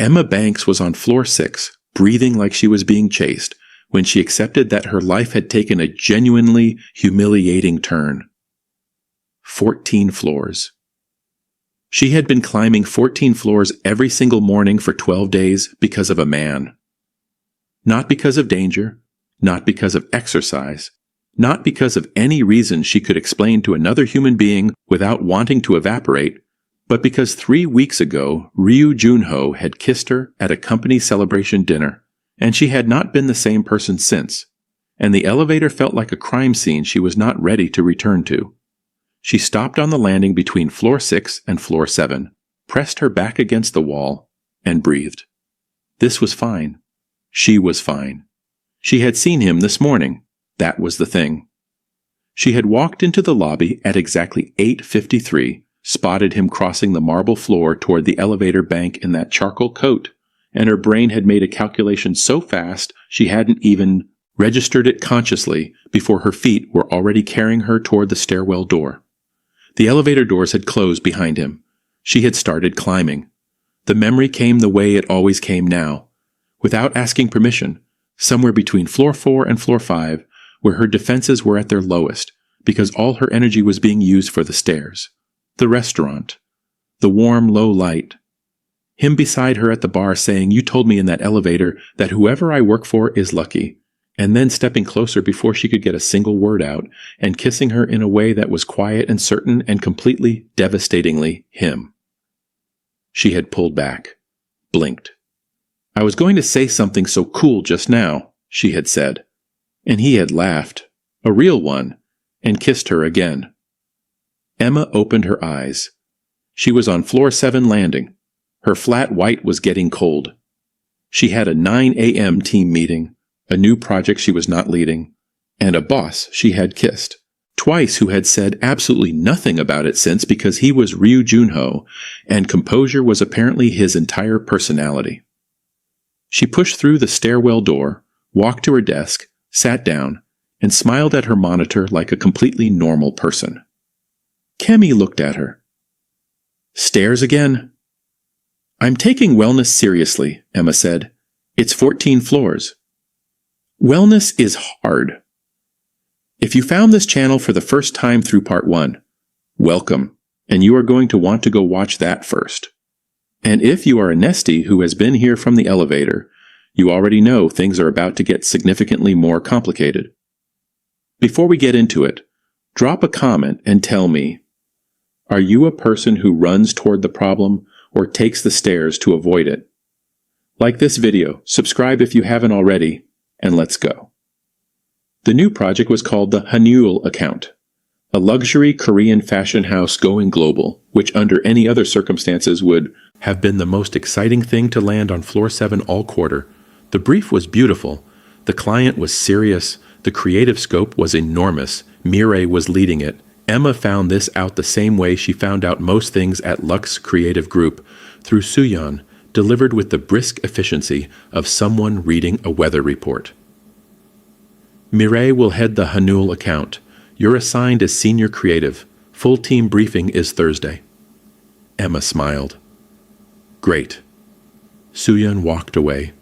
Emma Banks was on floor 6, breathing like she was being chased, when she accepted that her life had taken a genuinely humiliating turn. 14 floors. She had been climbing 14 floors every single morning for 12 days because of a man. Not because of danger, not because of exercise, not because of any reason she could explain to another human being without wanting to evaporate, but because 3 weeks ago Ryu Joon-ho had kissed her at a company celebration dinner, and she had not been the same person since, and the elevator felt like a crime scene she was not ready to return to. She stopped on the landing between floor 6 and floor 7, pressed her back against the wall, and breathed. This was fine. She was fine. She had seen him this morning. That was the thing. She had walked into the lobby at exactly 8:53, spotted him crossing the marble floor toward the elevator bank in that charcoal coat, and her brain had made a calculation so fast she hadn't even registered it consciously before her feet were already carrying her toward the stairwell door. The elevator doors had closed behind him. She had started climbing. The memory came the way it always came now, without asking permission, somewhere between floor 4 and floor 5, where her defenses were at their lowest, because all her energy was being used for the stairs, the restaurant, the warm, low light. Him beside her at the bar saying, "You told me in that elevator that whoever I work for is lucky," and then stepping closer before she could get a single word out, and kissing her in a way that was quiet and certain and completely, devastatingly him. She had pulled back, blinked. "I was going to say something so cool just now," she had said, and he had laughed, a real one, and kissed her again. Emma opened her eyes. She was on floor 7 landing. Her flat white was getting cold. She had a 9 a.m. team meeting, a new project she was not leading, and a boss she had kissed, twice, who had said absolutely nothing about it since because he was Ryu Joon-ho, and composure was apparently his entire personality. She pushed through the stairwell door, walked to her desk, sat down, and smiled at her monitor like a completely normal person. Kemi looked at her. "Stairs again?" "I'm taking wellness seriously," Emma said. "It's 14 floors. Wellness is hard. If you found this channel for the first time through part 1, welcome, and you are going to want to go watch that first. And if you are a nestie who has been here from the elevator, you already know things are about to get significantly more complicated. Before we get into it, drop a comment and tell me, are you a person who runs toward the problem or takes the stairs to avoid it? Like this video, subscribe if you haven't already, and let's go. The new project was called the Hanul account, a luxury Korean fashion house going global, which under any other circumstances would have been the most exciting thing to land on floor 7 all quarter. The brief was beautiful. The client was serious. The creative scope was enormous. Mireille was leading it. Emma found this out the same way she found out most things at Lux Creative Group, through Suyeon, delivered with the brisk efficiency of someone reading a weather report. Mireille will head the Hanul account. You're assigned as senior creative. Full team briefing is Thursday. Emma smiled. Great. Suyeon walked away.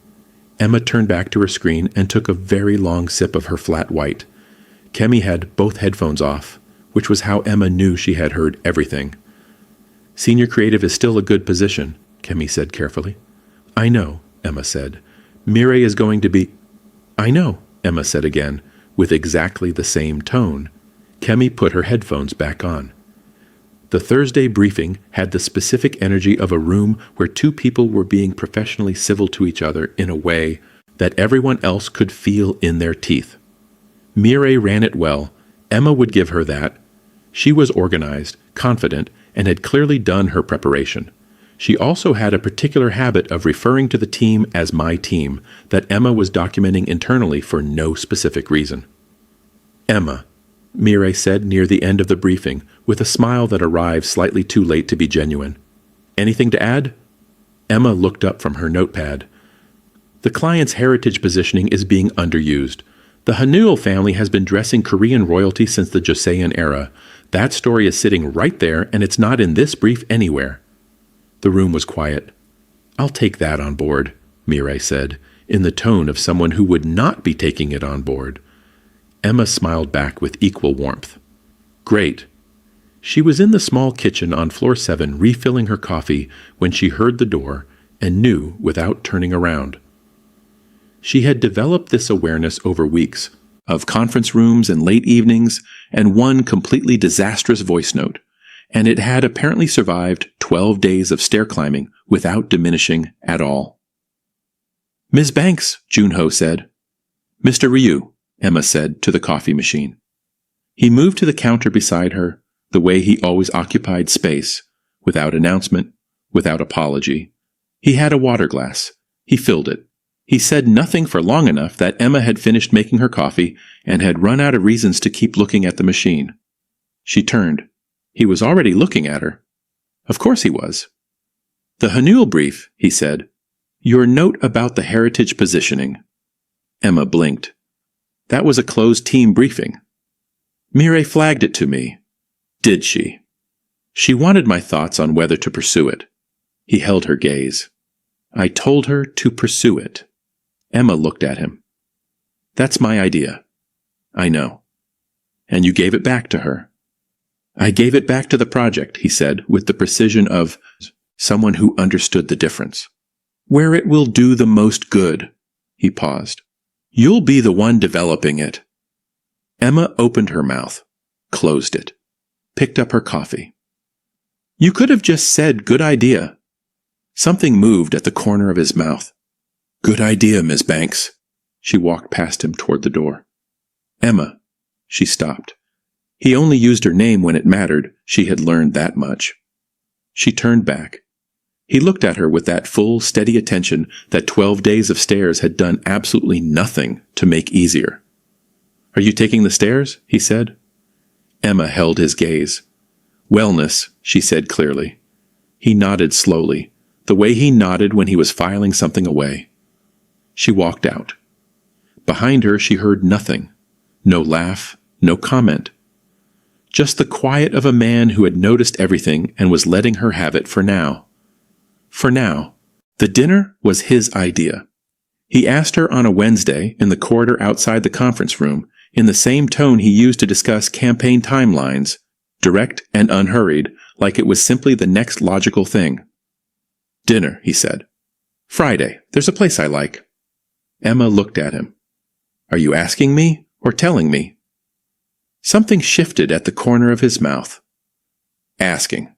Emma turned back to her screen and took a very long sip of her flat white. Kemi had both headphones off, which was how Emma knew she had heard everything. Senior creative is still a good position, Kemi said carefully. I know, Emma said. Mireille is going to be... I know, Emma said again, with exactly the same tone. Kemi put her headphones back on. The Thursday briefing had the specific energy of a room where two people were being professionally civil to each other in a way that everyone else could feel in their teeth. Mireille ran it well. Emma would give her that. She was organized, confident, and had clearly done her preparation. She also had a particular habit of referring to the team as my team that Emma was documenting internally for no specific reason. Emma, Mireille said near the end of the briefing, with a smile that arrived slightly too late to be genuine. Anything to add? Emma looked up from her notepad. The client's heritage positioning is being underused. The Hanul family has been dressing Korean royalty since the Joseon era. That story is sitting right there, and it's not in this brief anywhere. The room was quiet. I'll take that on board, Mireille said, in the tone of someone who would not be taking it on board. Emma smiled back with equal warmth. Great. She was in the small kitchen on floor 7 refilling her coffee when she heard the door and knew without turning around. She had developed this awareness over weeks, of conference rooms and late evenings, and one completely disastrous voice note, and it had apparently survived 12 days of stair climbing without diminishing at all. Ms. Banks, Joon-ho said. Mr. Ryu, Emma said to the coffee machine. He moved to the counter beside her, the way he always occupied space, without announcement, without apology. He had a water glass. He filled it. He said nothing for long enough that Emma had finished making her coffee and had run out of reasons to keep looking at the machine. She turned. He was already looking at her. Of course he was. The Hanul brief, he said. Your note about the heritage positioning. Emma blinked. That was a closed team briefing. Mireille flagged it to me. Did she? She wanted my thoughts on whether to pursue it. He held her gaze. I told her to pursue it. Emma looked at him. That's my idea. I know. And you gave it back to her. I gave it back to the project, he said, with the precision of someone who understood the difference. Where it will do the most good. He paused. You'll be the one developing it. Emma opened her mouth, closed it, picked up her coffee. You could have just said, good idea. Something moved at the corner of his mouth. Good idea, Miss Banks. She walked past him toward the door. Emma. She stopped. He only used her name when it mattered. She had learned that much. She turned back. He looked at her with that full, steady attention that 12 days of stairs had done absolutely nothing to make easier. Are you taking the stairs? He said. Emma held his gaze. Wellness, she said clearly. He nodded slowly, the way he nodded when he was filing something away. She walked out. Behind her she heard nothing. No laugh, no comment. Just the quiet of a man who had noticed everything and was letting her have it for now. For now. The dinner was his idea. He asked her on a Wednesday in the corridor outside the conference room, in the same tone he used to discuss campaign timelines, direct and unhurried, like it was simply the next logical thing. Dinner, he said. Friday, there's a place I like. Emma looked at him. Are you asking me or telling me? Something shifted at the corner of his mouth. Asking.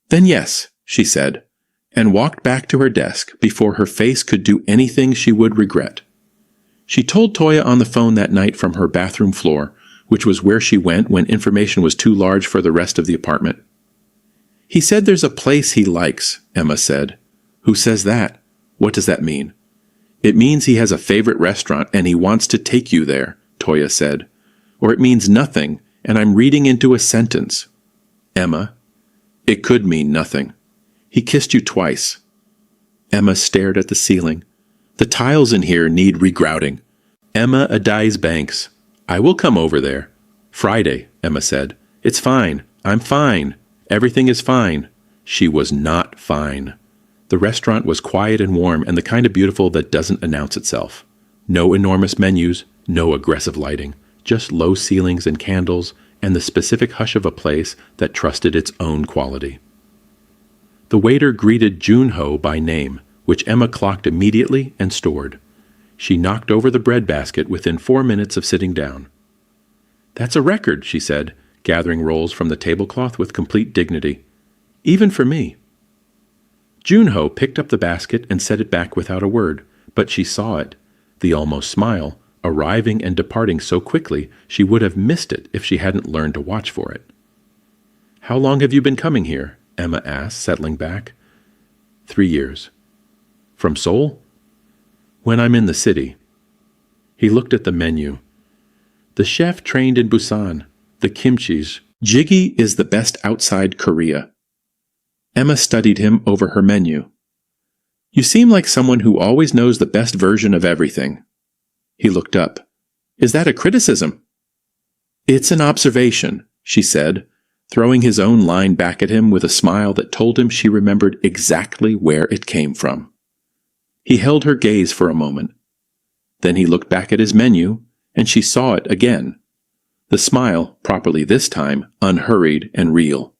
Then yes, she said, and walked back to her desk before her face could do anything she would regret. She told Toya on the phone that night from her bathroom floor, which was where she went when information was too large for the rest of the apartment. He said there's a place he likes, Emma said. Who says that? What does that mean? It means he has a favorite restaurant and he wants to take you there, Toya said. Or it means nothing, and I'm reading into a sentence. Emma, it could mean nothing. He kissed you twice. Emma stared at the ceiling. The tiles in here need regrouting. Emma Adize Banks. I will come over there. Friday, Emma said. It's fine. I'm fine. Everything is fine. She was not fine. The restaurant was quiet and warm and the kind of beautiful that doesn't announce itself. No enormous menus, no aggressive lighting, just low ceilings and candles and the specific hush of a place that trusted its own quality. The waiter greeted Joon-ho by name, which Emma clocked immediately and stored. She knocked over the bread basket within 4 minutes of sitting down. That's a record, she said, gathering rolls from the tablecloth with complete dignity. Even for me. Joon-ho picked up the basket and set it back without a word, but she saw it, the almost smile, arriving and departing so quickly she would have missed it if she hadn't learned to watch for it. How long have you been coming here? Emma asked, settling back. 3 years. From Seoul? When I'm in the city. He looked at the menu. The chef trained in Busan, the kimchi's. Jjigae is the best outside Korea. Emma studied him over her menu. You seem like someone who always knows the best version of everything. He looked up. Is that a criticism? It's an observation, she said, throwing his own line back at him with a smile that told him she remembered exactly where it came from. He held her gaze for a moment. Then he looked back at his menu, and she saw it again. The smile, properly this time, unhurried and real.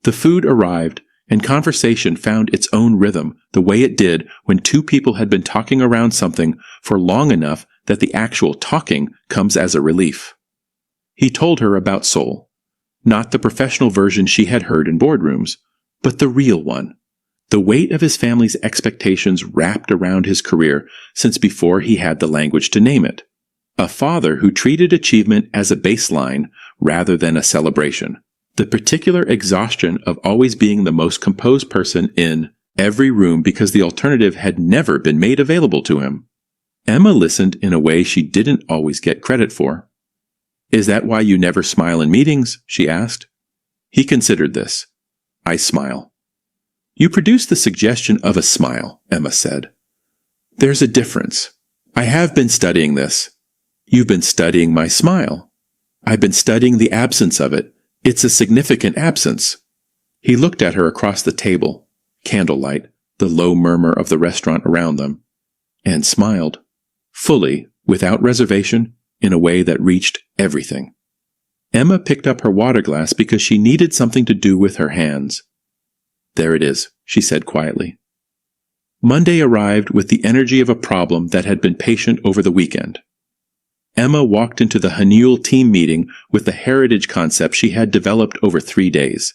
The food arrived, and conversation found its own rhythm, the way it did when two people had been talking around something for long enough that the actual talking comes as a relief. He told her about Seoul, not the professional version she had heard in boardrooms, but the real one. The weight of his family's expectations wrapped around his career since before he had the language to name it. A father who treated achievement as a baseline rather than a celebration. The particular exhaustion of always being the most composed person in every room because the alternative had never been made available to him. Emma listened in a way she didn't always get credit for. "Is that why you never smile in meetings?" she asked. He considered this. "I smile." "You produce the suggestion of a smile," Emma said. "There's a difference. I have been studying this." "You've been studying my smile." "I've been studying the absence of it. It's a significant absence." He looked at her across the table, candlelight, the low murmur of the restaurant around them, and smiled, fully, without reservation, in a way that reached everything. Emma picked up her water glass because she needed something to do with her hands. "There it is," she said quietly. Monday arrived with the energy of a problem that had been patient over the weekend. Emma walked into the Hanul team meeting with the heritage concept she had developed over 3 days.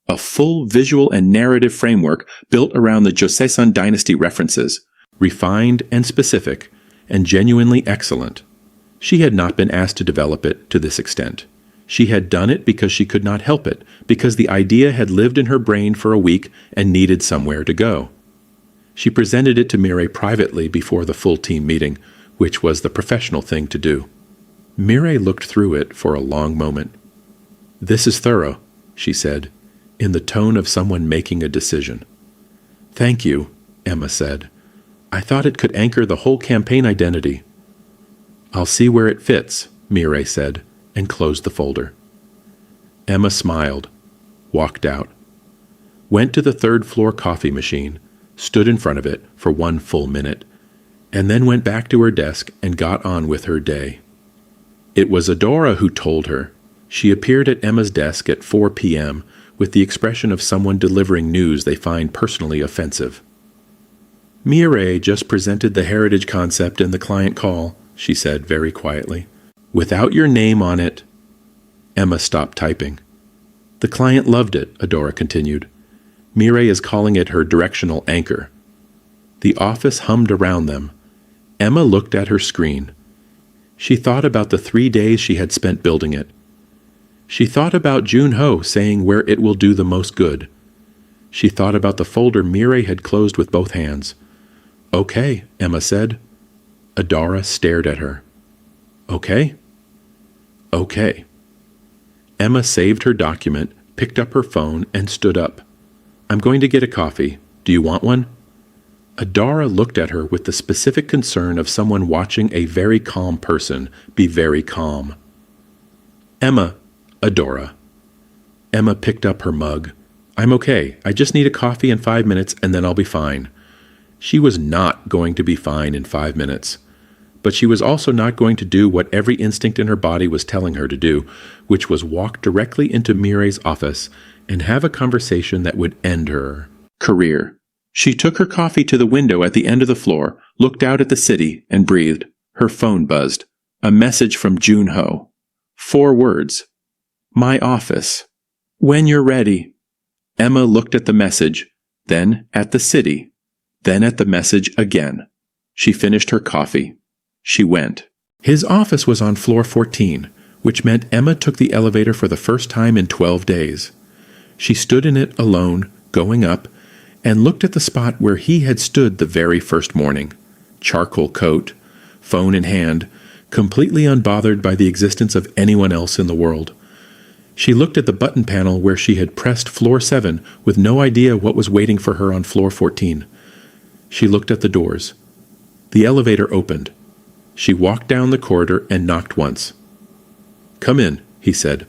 A full visual and narrative framework built around the Joseon dynasty references, refined and specific, and genuinely excellent. She had not been asked to develop it to this extent. She had done it because she could not help it, because the idea had lived in her brain for a week and needed somewhere to go. She presented it to Mireille privately before the full team meeting, which was the professional thing to do. Mireille looked through it for a long moment. "This is thorough," she said, in the tone of someone making a decision. "Thank you," Emma said. "I thought it could anchor the whole campaign identity." "I'll see where it fits," Mireille said, and closed the folder. Emma smiled, walked out, went to the third-floor coffee machine, stood in front of it for 1 full minute, and then went back to her desk and got on with her day. It was Adora who told her. She appeared at Emma's desk at 4 p.m. with the expression of someone delivering news they find personally offensive. "Mireille just presented the heritage concept in the client call," she said very quietly. "Without your name on it." Emma stopped typing. "The client loved it," Adora continued. "Mireille is calling it her directional anchor." The office hummed around them. Emma looked at her screen. She thought about the 3 days she had spent building it. She thought about Joon-ho saying where it will do the most good. She thought about the folder Mireille had closed with both hands. "Okay," Emma said. Adora stared at her. "Okay?" "Okay." Emma saved her document, picked up her phone, and stood up. "I'm going to get a coffee. Do you want one?" Adora looked at her with the specific concern of someone watching a very calm person be very calm. "Emma," Adora. Emma picked up her mug. "I'm okay. I just need a coffee in 5 minutes and then I'll be fine." She was not going to be fine in 5 minutes. But she was also not going to do what every instinct in her body was telling her to do, which was walk directly into Mireille's office and have a conversation that would end her career. She took her coffee to the window at the end of the floor, looked out at the city, and breathed. Her phone buzzed. A message from Joon-ho. 4 words. "My office. When you're ready." Emma looked at the message, then at the city, then at the message again. She finished her coffee. She went. His office was on floor 14, which meant Emma took the elevator for the first time in 12 days. She stood in it alone, going up, and looked at the spot where he had stood the very first morning. Charcoal coat, phone in hand, completely unbothered by the existence of anyone else in the world. She looked at the button panel where she had pressed floor 7 with no idea what was waiting for her on floor 14. She looked at the doors. The elevator opened. She walked down the corridor and knocked once. "Come in," he said.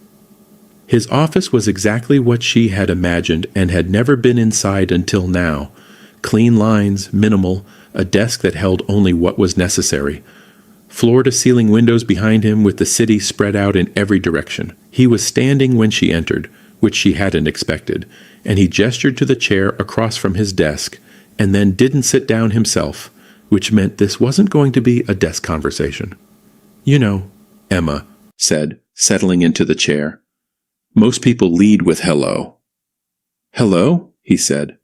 His office was exactly what she had imagined and had never been inside until now. Clean lines, minimal, a desk that held only what was necessary. Floor-to-ceiling windows behind him with the city spread out in every direction. He was standing when she entered, which she hadn't expected, and he gestured to the chair across from his desk, and then didn't sit down himself, which meant this wasn't going to be a desk conversation. "You know," Emma said, settling into the chair. "Most people lead with hello." "Hello?" he said.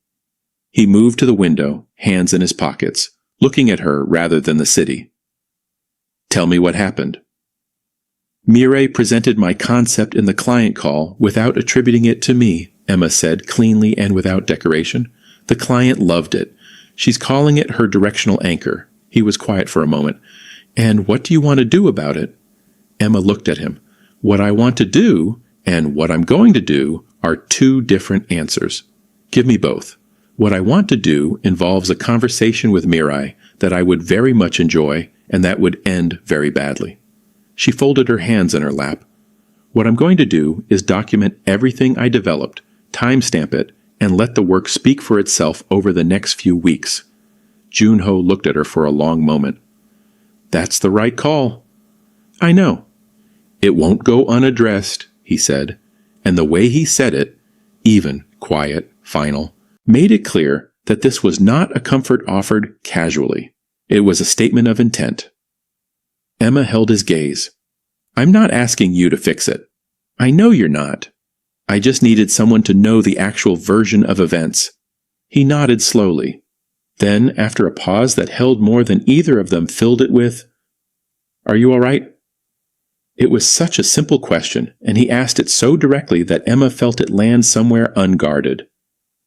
He moved to the window, hands in his pockets, looking at her rather than the city. "Tell me what happened." "Mireille presented my concept in the client call without attributing it to me," Emma said cleanly and without decoration. "The client loved it. She's calling it her directional anchor." He was quiet for a moment. "And what do you want to do about it?" Emma looked at him. "What I want to do and what I'm going to do are two different answers. Give me both. What I want to do involves a conversation with Mireille that I would very much enjoy and that would end very badly." She folded her hands in her lap. "What I'm going to do is document everything I developed, timestamp it, and let the work speak for itself over the next few weeks." Joon-ho looked at her for a long moment. "That's the right call." "I know." "It won't go unaddressed," he said, and the way he said it, even, quiet, final, made it clear that this was not a comfort offered casually. It was a statement of intent. Emma held his gaze. "I'm not asking you to fix it. I know you're not. I just needed someone to know the actual version of events." He nodded slowly. Then, after a pause that held more than either of them filled it with, "Are you all right?" It was such a simple question, and he asked it so directly that Emma felt it land somewhere unguarded.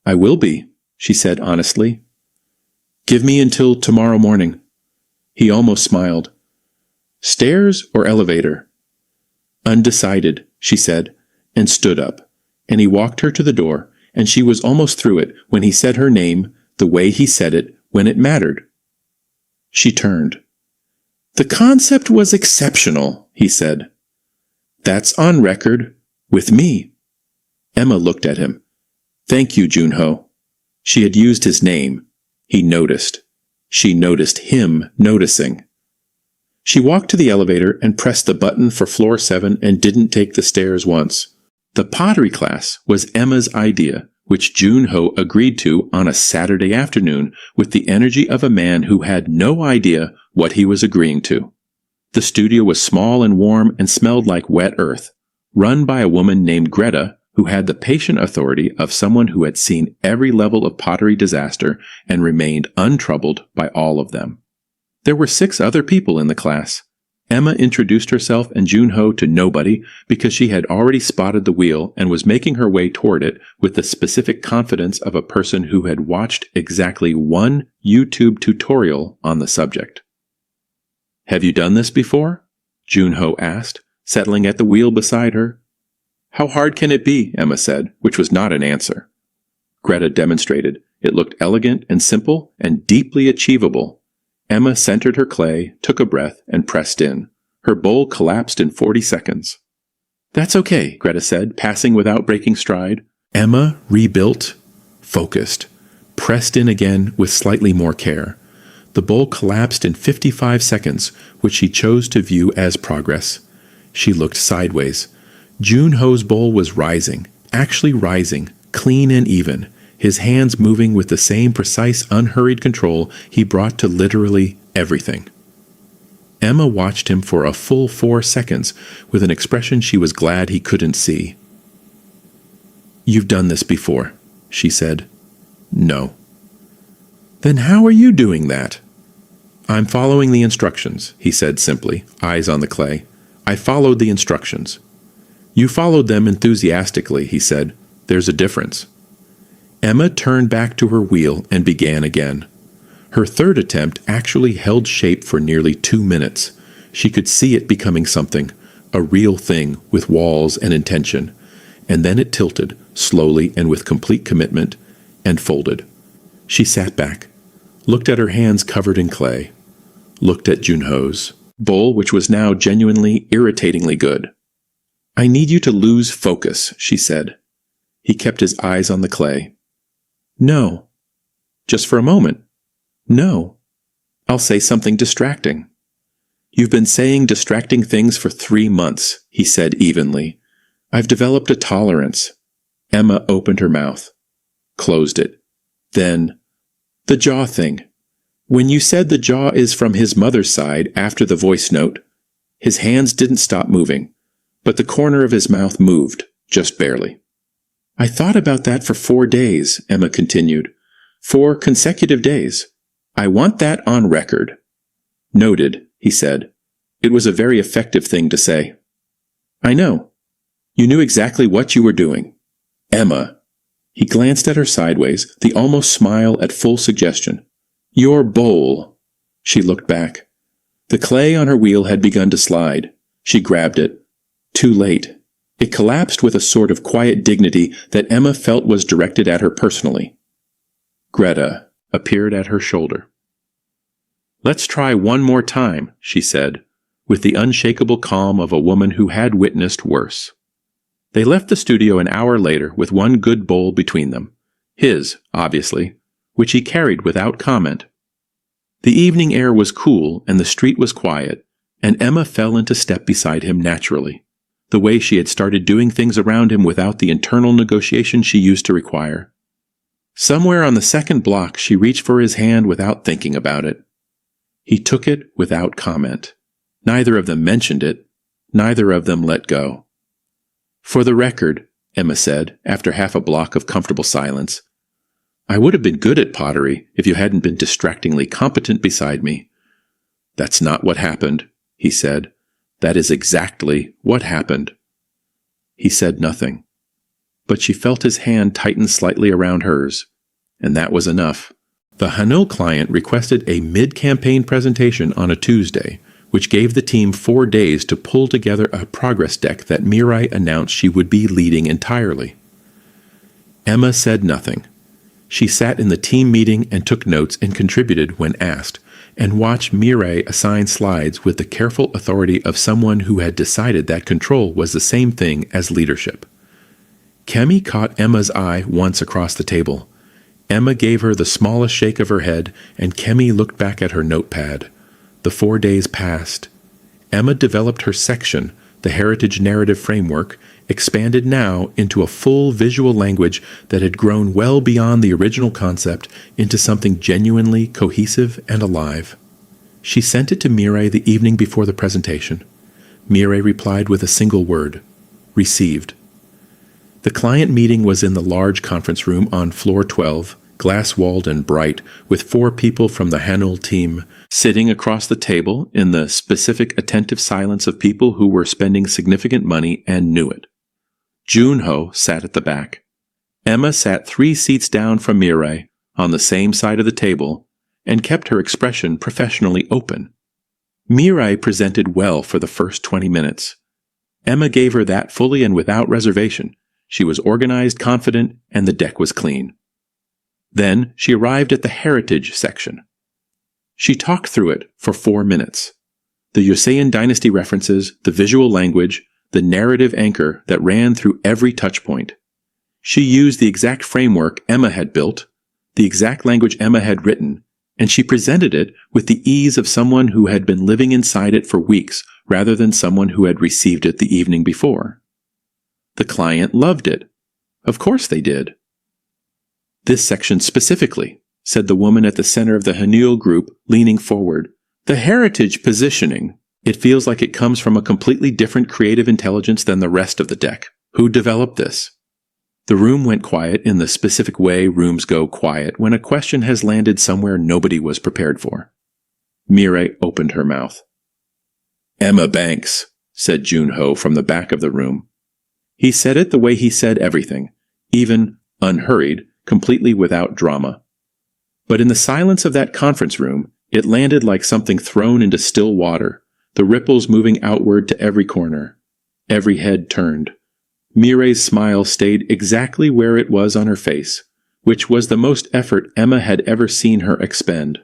"I will be," she said honestly. "Give me until tomorrow morning." He almost smiled. "Stairs or elevator?" "Undecided," she said, and stood up, and he walked her to the door, and she was almost through it when he said her name, the way he said it, when it mattered. She turned. "The concept was exceptional," he said. "That's on record. With me." Emma looked at him. "Thank you, Joon-ho." She had used his name. He noticed. She noticed him noticing. She walked to the elevator and pressed the button for floor 7 and didn't take the stairs once. The pottery class was Emma's idea, which Joon-ho agreed to on a Saturday afternoon with the energy of a man who had no idea what he was agreeing to. The studio was small and warm and smelled like wet earth, run by a woman named Greta, who had the patient authority of someone who had seen every level of pottery disaster and remained untroubled by all of them. There were 6 other people in the class. Emma introduced herself and Joon-ho to nobody because she had already spotted the wheel and was making her way toward it with the specific confidence of a person who had watched exactly one YouTube tutorial on the subject. "Have you done this before?" Joon-ho asked, settling at the wheel beside her. "How hard can it be?" Emma said, which was not an answer. Greta demonstrated. It looked elegant and simple and deeply achievable. Emma centered her clay, took a breath, and pressed in. Her bowl collapsed in 40 seconds. "That's okay," Greta said, passing without breaking stride. Emma rebuilt, focused, pressed in again with slightly more care. The bowl collapsed in 55 seconds, which she chose to view as progress. She looked sideways. Joon-ho's bowl was rising, actually rising, clean and even, his hands moving with the same precise, unhurried control he brought to literally everything. Emma watched him for a full 4 seconds with an expression she was glad he couldn't see. "You've done this before," she said. "No." "Then how are you doing that?" "I'm following the instructions," he said simply, eyes on the clay. "I followed the instructions." "You followed them enthusiastically," he said. "There's a difference." Emma turned back to her wheel and began again. Her third attempt actually held shape for nearly 2 minutes. She could see it becoming something, a real thing with walls and intention. And then it tilted, slowly and with complete commitment, and folded. She sat back, looked at her hands covered in clay, looked at Joon-ho's bowl, which was now genuinely, irritatingly good. I need you to lose focus, she said. He kept his eyes on the clay. No. Just for a moment. No. I'll say something distracting. You've been saying distracting things for 3 months, he said evenly. I've developed a tolerance. Emma opened her mouth, closed it. Then, the jaw thing. When you said the jaw is from his mother's side after the voice note, his hands didn't stop moving, but the corner of his mouth moved, just barely. I thought about that for 4 days, Emma continued. 4 consecutive days. I want that on record. Noted, he said. It was a very effective thing to say. I know. You knew exactly what you were doing. Emma. He glanced at her sideways, the almost smile at full suggestion. Your bowl. She looked back. The clay on her wheel had begun to slide. She grabbed it. Too late. It collapsed with a sort of quiet dignity that Emma felt was directed at her personally. Greta appeared at her shoulder. Let's try one more time, she said, with the unshakable calm of a woman who had witnessed worse. They left the studio an hour later with one good bowl between them. His, obviously, which he carried without comment. The evening air was cool and the street was quiet, and Emma fell into step beside him naturally, the way she had started doing things around him without the internal negotiation she used to require. Somewhere on the second block she reached for his hand without thinking about it. He took it without comment. Neither of them mentioned it. Neither of them let go. For the record, Emma said, after half a block of comfortable silence, I would have been good at pottery if you hadn't been distractingly competent beside me. That's not what happened, he said. That is exactly what happened. He said nothing, but she felt his hand tighten slightly around hers, and that was enough. The Hanul client requested a mid-campaign presentation on a Tuesday, which gave the team 4 days to pull together a progress deck that Mirai announced she would be leading entirely. Emma said nothing. She sat in the team meeting and took notes and contributed when asked, and watched Mirai assign slides with the careful authority of someone who had decided that control was the same thing as leadership. Kemi caught Emma's eye once across the table. Emma gave her the smallest shake of her head, and Kemi looked back at her notepad. The 4 days passed. Emma developed her section, the heritage narrative framework, expanded now into a full visual language that had grown well beyond the original concept into something genuinely cohesive and alive. She sent it to Mirai the evening before the presentation. Mirai replied with a single word, received. The client meeting was in the large conference room on floor 12, glass-walled and bright, with 4 people from the Hanul team sitting across the table in the specific attentive silence of people who were spending significant money and knew it. Joon-ho sat at the back. Emma sat 3 seats down from Mirai, on the same side of the table, and kept her expression professionally open. Mirai presented well for the first 20 minutes. Emma gave her that fully and without reservation. She was organized, confident, and the deck was clean. Then she arrived at the heritage section. She talked through it for 4 minutes. The Joseon dynasty references, the visual language, the narrative anchor that ran through every touchpoint. She used the exact framework Emma had built, the exact language Emma had written, and she presented it with the ease of someone who had been living inside it for weeks rather than someone who had received it the evening before. The client loved it. Of course they did. This section specifically, said the woman at the center of the Hanul group, leaning forward. The heritage positioning. It feels like it comes from a completely different creative intelligence than the rest of the deck. Who developed this? The room went quiet in the specific way rooms go quiet when a question has landed somewhere nobody was prepared for. Mirai opened her mouth. Emma Banks, said Joon-ho from the back of the room. He said it the way he said everything, even unhurried, completely without drama. But in the silence of that conference room, it landed like something thrown into still water, the ripples moving outward to every corner. Every head turned. Mirai's smile stayed exactly where it was on her face, which was the most effort Emma had ever seen her expend.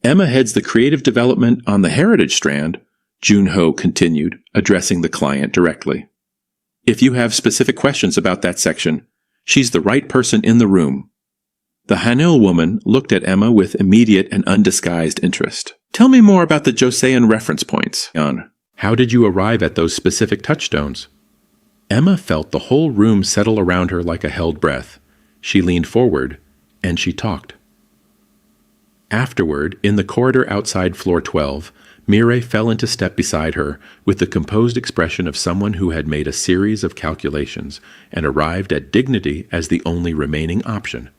Emma heads the creative development on the heritage strand, Joon-ho continued, addressing the client directly. If you have specific questions about that section, she's the right person in the room. The Hanul woman looked at Emma with immediate and undisguised interest. Tell me more about the Joseon reference points, Jan. How did you arrive at those specific touchstones? Emma felt the whole room settle around her like a held breath. She leaned forward, and she talked. Afterward, in the corridor outside floor 12, Mireille fell into step beside her with the composed expression of someone who had made a series of calculations and arrived at dignity as the only remaining option.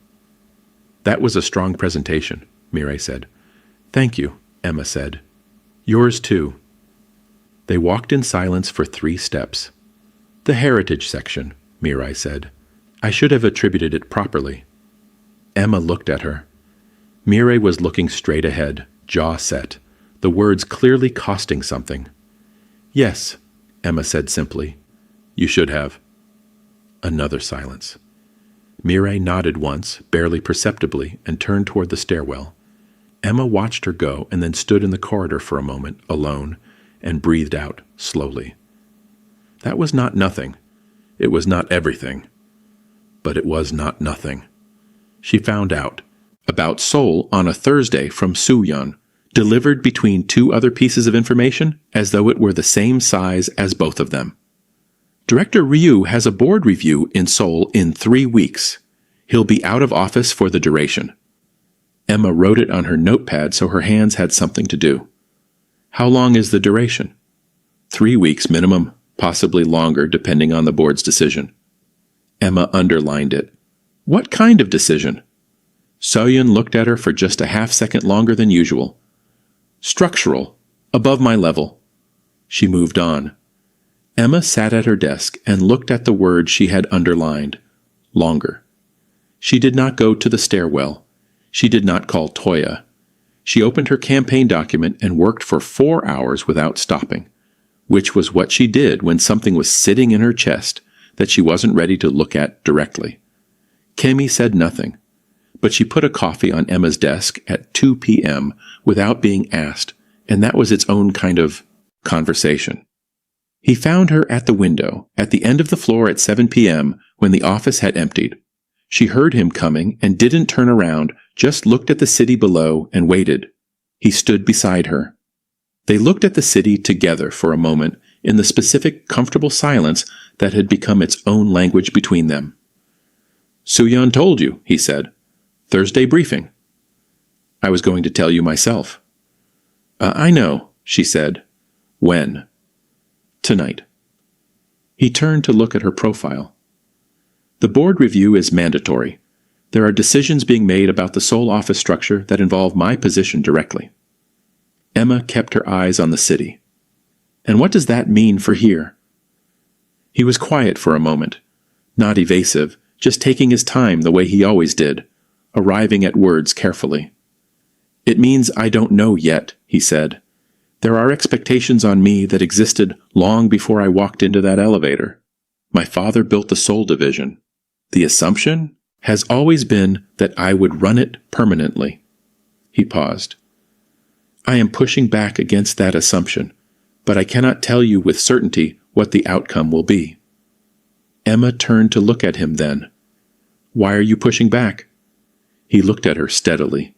That was a strong presentation, Mireille said. Thank you, Emma said. Yours too. They walked in silence for 3 steps. The heritage section, Mireille said. I should have attributed it properly. Emma looked at her. Mireille was looking straight ahead, jaw set, the words clearly costing something. Yes, Emma said simply. You should have. Another silence. Mireille nodded once, barely perceptibly, and turned toward the stairwell. Emma watched her go and then stood in the corridor for a moment, alone, and breathed out, slowly. That was not nothing. It was not everything. But it was not nothing. She found out. About Seoul on a Thursday from Soo-yeon, delivered between 2 other pieces of information as though it were the same size as both of them. Director Ryu has a board review in Seoul in 3 weeks. He'll be out of office for the duration. Emma wrote it on her notepad so her hands had something to do. How long is the duration? 3 weeks minimum, possibly longer depending on the board's decision. Emma underlined it. What kind of decision? So-yeon looked at her for just a half-second longer than usual. Structural, above my level. She moved on. Emma sat at her desk and looked at the word she had underlined, longer. She did not go to the stairwell. She did not call Toya. She opened her campaign document and worked for 4 hours without stopping, which was what she did when something was sitting in her chest that she wasn't ready to look at directly. Kemi said nothing, but she put a coffee on Emma's desk at 2 p.m. without being asked, and that was its own kind of conversation. He found her at the window, at the end of the floor at 7 p.m. when the office had emptied. She heard him coming and didn't turn around, just looked at the city below and waited. He stood beside her. They looked at the city together for a moment in the specific, comfortable silence that had become its own language between them. Soo-yeon told you, he said. Thursday briefing. I was going to tell you myself. I know, she said. When? Tonight. He turned to look at her profile. The board review is mandatory. There are decisions being made about the Seoul office structure that involve my position directly. Emma kept her eyes on the city. And what does that mean for here? He was quiet for a moment, not evasive, just taking his time the way he always did, arriving at words carefully. It means I don't know yet, he said. There are expectations on me that existed long before I walked into that elevator. My father built the Seoul division. The assumption has always been that I would run it permanently. He paused. I am pushing back against that assumption, but I cannot tell you with certainty what the outcome will be. Emma turned to look at him then. Why are you pushing back? He looked at her steadily.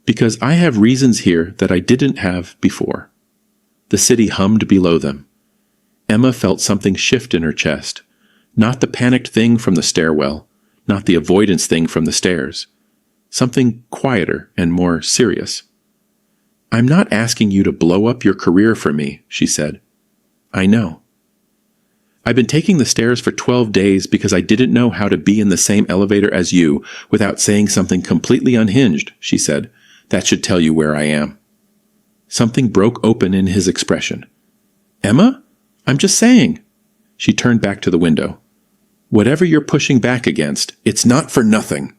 Because I have reasons here that I didn't have before. The city hummed below them. Emma felt something shift in her chest. Not the panicked thing from the stairwell, not the avoidance thing from the stairs. Something quieter and more serious. I'm not asking you to blow up your career for me, she said. I know. I've been taking the stairs for 12 days because I didn't know how to be in the same elevator as you without saying something completely unhinged, she said. That should tell you where I am. Something broke open in his expression. Emma? I'm just saying. She turned back to the window. Whatever you're pushing back against, it's not for nothing.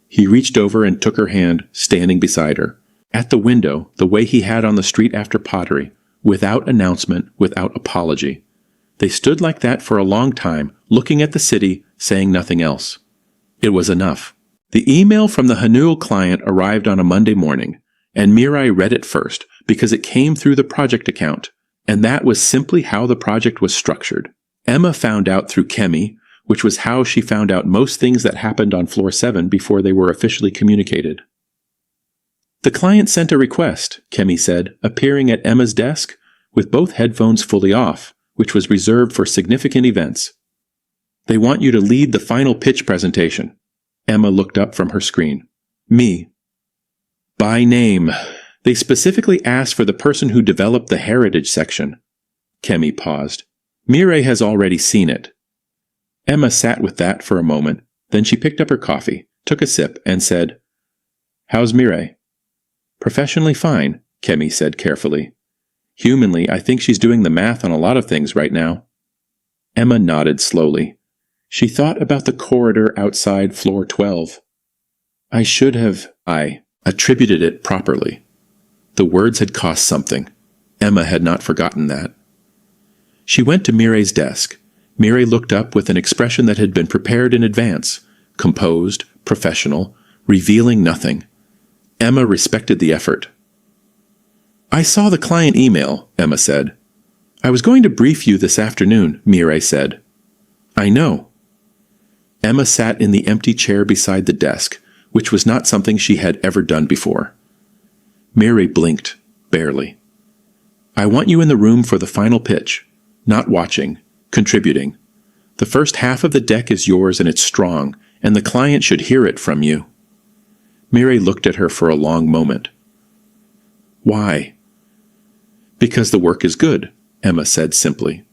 He reached over and took her hand, standing beside her. At the window, the way he had on the street after Pottery, without announcement, without apology. They stood like that for a long time, looking at the city, saying nothing else. It was enough. The email from the Hanul client arrived on a Monday morning, and Mireille read it first because it came through the project account, And that was simply how the project was structured. Emma found out through Kemi, which was how she found out most things that happened on floor 7 before they were officially communicated. The client sent a request, Kemi said, appearing at Emma's desk with both headphones fully off, which was reserved for significant events. They want you to lead the final pitch presentation. Emma looked up from her screen. Me. By name. They specifically asked for the person who developed the heritage section. Kemi paused. Mireille has already seen it. Emma sat with that for a moment, then she picked up her coffee, took a sip, and said, How's Mireille? Professionally fine, Kemi said carefully. Humanly, I think she's doing the math on a lot of things right now. Emma nodded slowly. She thought about the corridor outside floor 12. I attributed it properly. The words had cost something. Emma had not forgotten that. She went to Mireille's desk. Mireille looked up with an expression that had been prepared in advance, composed, professional, revealing nothing. Emma respected the effort. I saw the client email, Emma said. I was going to brief you this afternoon, Mireille said. I know. Emma sat in the empty chair beside the desk, which was not something she had ever done before. Mireille blinked, barely. I want you in the room for the final pitch, not watching, contributing. The first half of the deck is yours and it's strong, and the client should hear it from you. Mireille looked at her for a long moment. Why? Because the work is good, Emma said simply.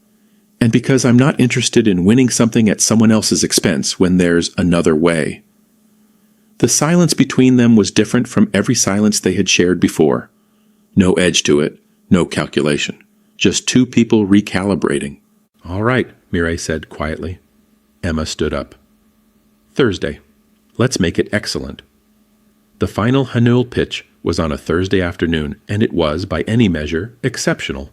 And because I'm not interested in winning something at someone else's expense when there's another way. The silence between them was different from every silence they had shared before. No edge to it, no calculation. Just two people recalibrating. All right, Mireille said quietly. Emma stood up. Thursday. Let's make it excellent. The final Hanul pitch was on a Thursday afternoon, and it was, by any measure, exceptional.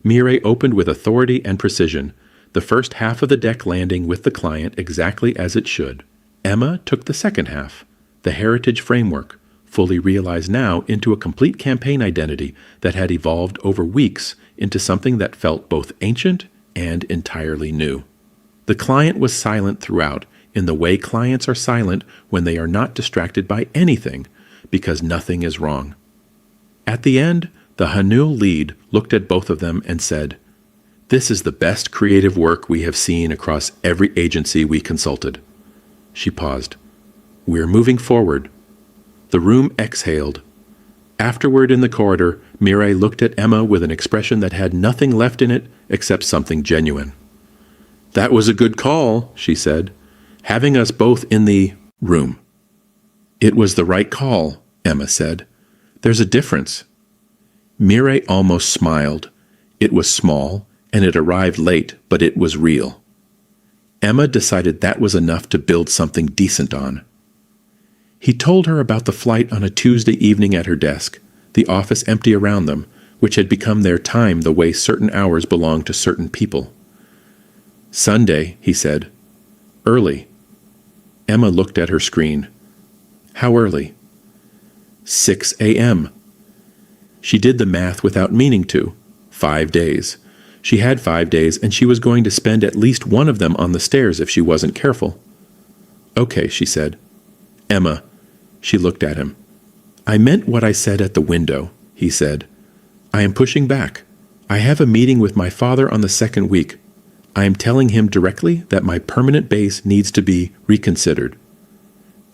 Mireille opened with authority and precision, the first half of the deck landing with the client exactly as it should. Emma took the second half, the heritage framework, fully realized now into a complete campaign identity that had evolved over weeks into something that felt both ancient and entirely new. The client was silent throughout, in the way clients are silent when they are not distracted by anything, because nothing is wrong. At the end, the Hanul lead looked at both of them and said, This is the best creative work we have seen across every agency we consulted. She paused. We're moving forward. The room exhaled. Afterward in the corridor, Mireille looked at Emma with an expression that had nothing left in it except something genuine. That was a good call, she said, having us both in the room. It was the right call, Emma said. There's a difference. Mireille almost smiled. It was small, and it arrived late, but it was real. Emma decided that was enough to build something decent on. He told her about the flight on a Tuesday evening at her desk, the office empty around them, which had become their time the way certain hours belong to certain people. Sunday, he said. Early. Emma looked at her screen. How early? 6 a.m. She did the math without meaning to. 5 days. She had 5 days, and she was going to spend at least one of them on the stairs if she wasn't careful. Okay, she said. Emma. She looked at him. I meant what I said at the window, he said. I am pushing back. I have a meeting with my father on the second week. I am telling him directly that my permanent base needs to be reconsidered.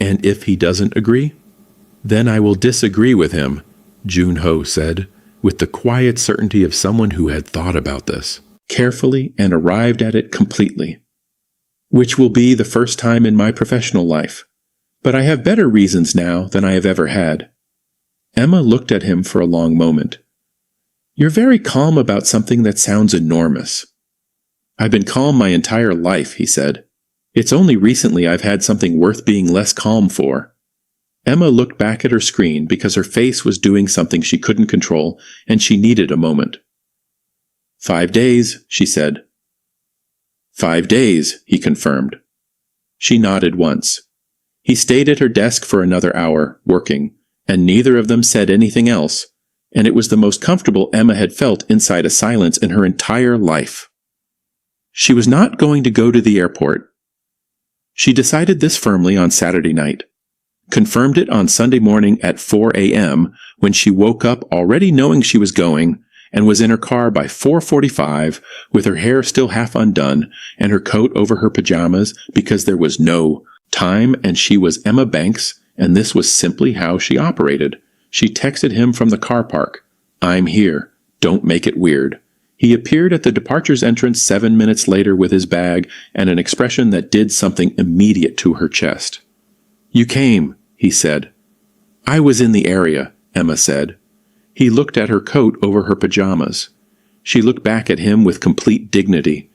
And if he doesn't agree? Then I will disagree with him, Joon-ho said, with the quiet certainty of someone who had thought about this, carefully and arrived at it completely. Which will be the first time in my professional life. But I have better reasons now than I have ever had. Emma looked at him for a long moment. You're very calm about something that sounds enormous. I've been calm my entire life, he said. It's only recently I've had something worth being less calm for. Emma looked back at her screen because her face was doing something she couldn't control, and she needed a moment. 5 days, she said. 5 days, he confirmed. She nodded once. He stayed at her desk for another hour, working, and neither of them said anything else, and it was the most comfortable Emma had felt inside a silence in her entire life. She was not going to go to the airport. She decided this firmly on Saturday night, confirmed it on Sunday morning at 4 a.m. when she woke up already knowing she was going, and was in her car by 4:45 with her hair still half undone and her coat over her pajamas because there was no time and she was Emma Banks, and this was simply how she operated. She texted him from the car park, "I'm here. Don't make it weird." He appeared at the departures entrance 7 minutes later with his bag and an expression that did something immediate to her chest. "You came," he said. "I was in the area," Emma said. He looked at her coat over her pajamas. She looked back at him with complete dignity.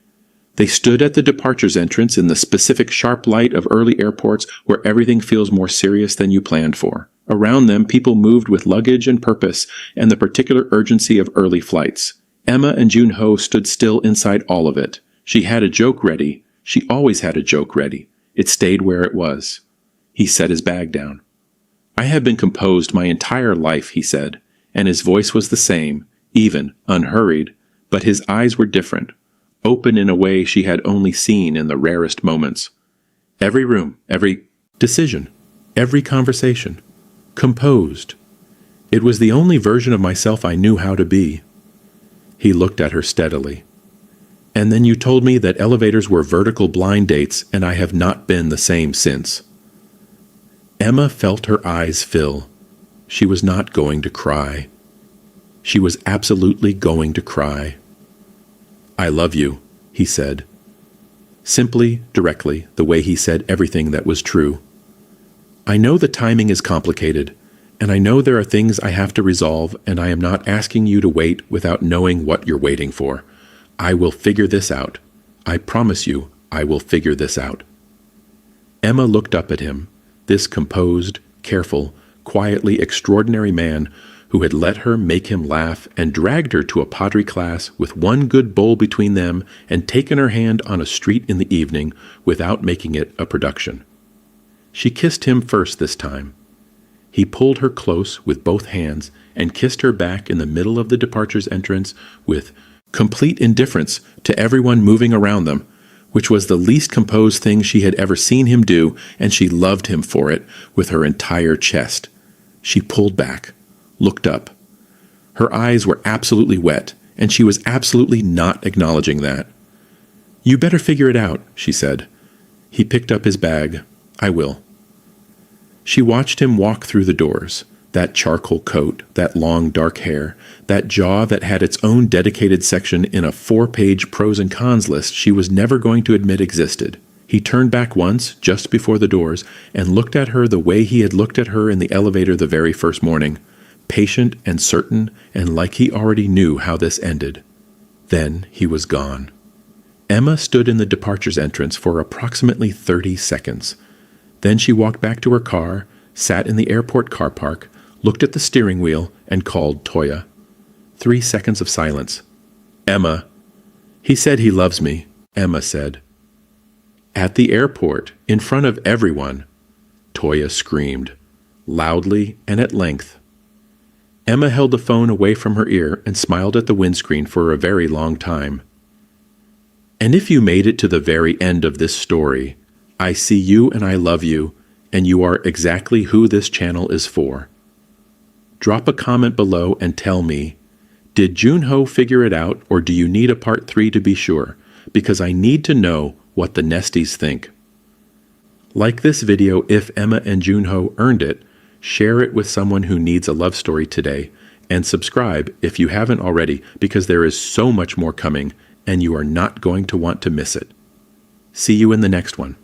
They stood at the departures entrance in the specific sharp light of early airports where everything feels more serious than you planned for. Around them, people moved with luggage and purpose and the particular urgency of early flights. Emma and Joon-ho stood still inside all of it. She had a joke ready. She always had a joke ready. It stayed where it was. He set his bag down. "I have been composed my entire life," he said, and his voice was the same, even, unhurried, but his eyes were different, open in a way she had only seen in the rarest moments. Every room, every decision, every conversation. Composed. It was the only version of myself I knew how to be. He looked at her steadily. "And then you told me that elevators were vertical blind dates, and I have not been the same since." Emma felt her eyes fill. She was not going to cry. She was absolutely going to cry. "I love you," he said. Simply, directly, the way he said everything that was true. "I know the timing is complicated, and I know there are things I have to resolve, and I am not asking you to wait without knowing what you're waiting for. I will figure this out. I promise you, I will figure this out." Emma looked up at him, this composed, careful, quietly extraordinary man who had let her make him laugh and dragged her to a pottery class with one good bowl between them and taken her hand on a street in the evening without making it a production. She kissed him first this time. He pulled her close with both hands and kissed her back in the middle of the departures entrance with complete indifference to everyone moving around them, which was the least composed thing she had ever seen him do, and she loved him for it with her entire chest. She pulled back, looked up. Her eyes were absolutely wet, and she was absolutely not acknowledging that. "You better figure it out," she said. He picked up his bag. "I will." She watched him walk through the doors, that charcoal coat, that long dark hair, that jaw that had its own dedicated section in a 4-page pros and cons list she was never going to admit existed. He turned back once, just before the doors, and looked at her the way he had looked at her in the elevator the very first morning, patient and certain and like he already knew how this ended. Then he was gone. Emma stood in the departures entrance for approximately 30 seconds. Then she walked back to her car, sat in the airport car park, looked at the steering wheel, and called Toya. 3 seconds of silence. "Emma." "He said he loves me," Emma said. At the airport, in front of everyone, Toya screamed, loudly and at length. Emma held the phone away from her ear and smiled at the windscreen for a very long time. "And if you made it to the very end of this story, I see you and I love you, and you are exactly who this channel is for. Drop a comment below and tell me, did Joon-ho figure it out, or do you need a part 3 to be sure? Because I need to know what the Nesties think. Like this video if Emma and Joon-ho earned it, share it with someone who needs a love story today, and subscribe if you haven't already, because there is so much more coming, and you are not going to want to miss it. See you in the next one.